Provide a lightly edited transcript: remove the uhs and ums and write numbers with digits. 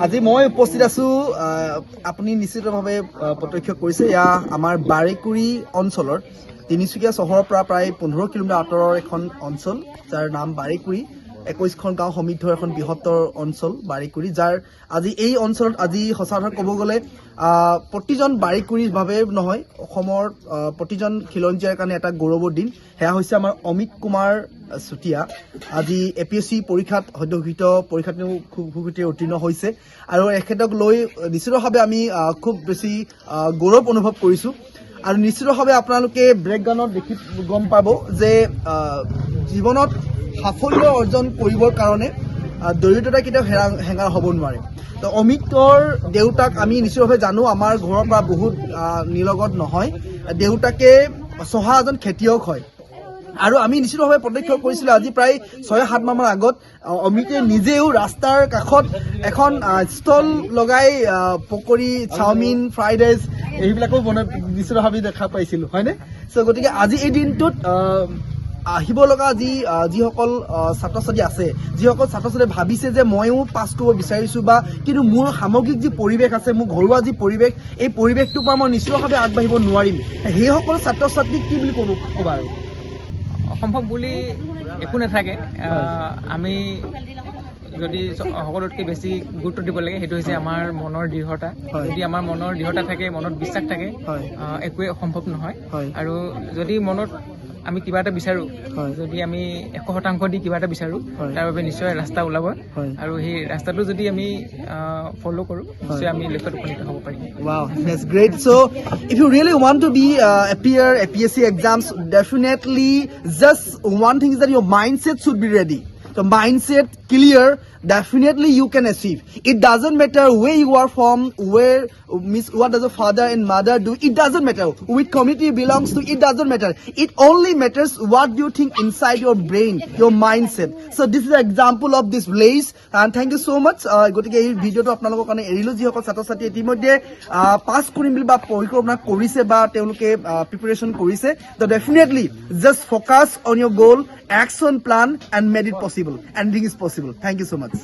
আজি মই উপস্থিত আছো আপুনি নিশ্চিতভাৱে প্ৰত্যক্ষ কৰিছে এয়া আমাৰ বাৰেকুৰি অঞ্চলৰ তিনিচুকীয়া চহৰৰ পৰা প্ৰায় 15 কিলোমিটাৰ আঁতৰৰ এখন অঞ্চল যাৰ নাম বাৰেকুৰি 21খন গাঁও সমৃদ্ধ এখন বৃহত্তৰ অঞ্চল বাৰেকুৰি যাৰ আজি এই অঞ্চলত আজি সঁচা কথা ক'ব গ'লে প্ৰতিজন বাৰেকুৰিৰ বাবে নহয় অসমৰ প্ৰতিজন খিলঞ্জীয়াৰ কাৰণে এটা গৌৰৱৰ দিন সেয়া হৈছে আমাৰ অমিত কুমাৰ চুতীয়া আজি APSC পৰীক্ষাত সদ্যঘোষিত পৰীক্ষাত খুব সুখীৰে উত্তীৰ্ণ হৈছে আৰু এখেতক লৈ নিশ্চিতভাৱে আমি খুব বেছি গৌৰৱ অনুভৱ কৰিছোঁ আৰু নিশ্চিতভাৱে আপোনালোকে ব্ৰেকগ্ৰাউণ্ডত দেখি গম পাব যে জীৱনত সাফল্য অৰ্জন কৰিবৰ কাৰণে দৰিদ্ৰতা কেতিয়াও হেঙাৰ হ'ব নোৱাৰে তো অমিতৰ দেউতাক আমি নিশ্চিতভাৱে জানো আমাৰ ঘৰৰ পৰা বহুত নিলগত নহয় দেউতাকে চহা এজন খেতিয়ক হয় আৰু আমি নিশ্চিতভাৱে প্ৰত্যক্ষ কৰিছিলোঁ আজি প্ৰায় 6-7 মাহমান আগত অমিতে নিজেও ৰাস্তাৰ কাষত এখন ষ্টল লগাই পকৰি চাওমিন ফ্ৰাইড ৰাইচ এইবিলাকো বনাই নিশ্চিতভাৱে দেখা পাইছিলোঁ হয়নে চ' গতিকে আজি এই দিনটোত আহিব লগা যিসকল ছাত্ৰ ছাত্ৰী আছে যিসকল ছাত্ৰ ছাত্ৰীয়ে ভাবিছে যে ময়ো পাছ কৰিব বিচাৰিছোঁ বা কিন্তু মোৰ সামগ্ৰিক যি পৰিৱেশ আছে মোৰ ঘৰুৱা যি পৰিৱেশ এই পৰিৱেশটোৰ পৰা মই নিশ্চিতভাৱে আগবাঢ়িব নোৱাৰিম সেইসকল ছাত্ৰ ছাত্ৰীক কি বুলি ক'বা আৰু অসম্ভৱ বুলি একো নাথাকে আমি যদি সকলোতকৈ বেছি গুৰুত্ব দিব লাগে সেইটো হৈছে আমাৰ মনৰ দৃঢ়তা যদি আমাৰ মনৰ দৃঢ়তা থাকে মনত বিশ্বাস থাকে একোৱে অসম্ভৱ নহয় আৰু যদি মনত আমি কিবা এটা বিচাৰোঁ যদি আমি 100% দি কিবা এটা বিচাৰোঁ তাৰ বাবে নিশ্চয় ৰাস্তা ওলাব আৰু সেই ৰাস্তাটো যদি আমি ফ'ল' কৰোঁ নিশ্চয় আমি লক্ষ্যত উপনীত হ'ব পাৰিম Wow, that's great. So, if you really want to be appear APSC exams, definitely just one thing is that your mindset should be ready. The mindset clear, definitely you can achieve. It doesn't matter where you are from, what does your father and mother do. It doesn't matter which community you belongs to. It doesn't matter. It only matters what you think inside your brain, your mindset. So this is an example of this place. And thank you so much. গতিকে এই ভিডিঅ'টো আপোনালোকৰ কাৰণে এৰিলো যিসকল ছাত্ৰ ছাত্ৰী ইতিমধ্যে পাছ কৰিম বুলি বা পৰিকল্পনা কৰিছে বা তেওঁলোকে প্ৰিপাৰেশ্যন কৰিছে তো ডেফিনেটলি জাষ্ট ফ'কাছ অন ইয়ৰ গ'ল, action plan and made it possible. Anything is possible. Thank you so much.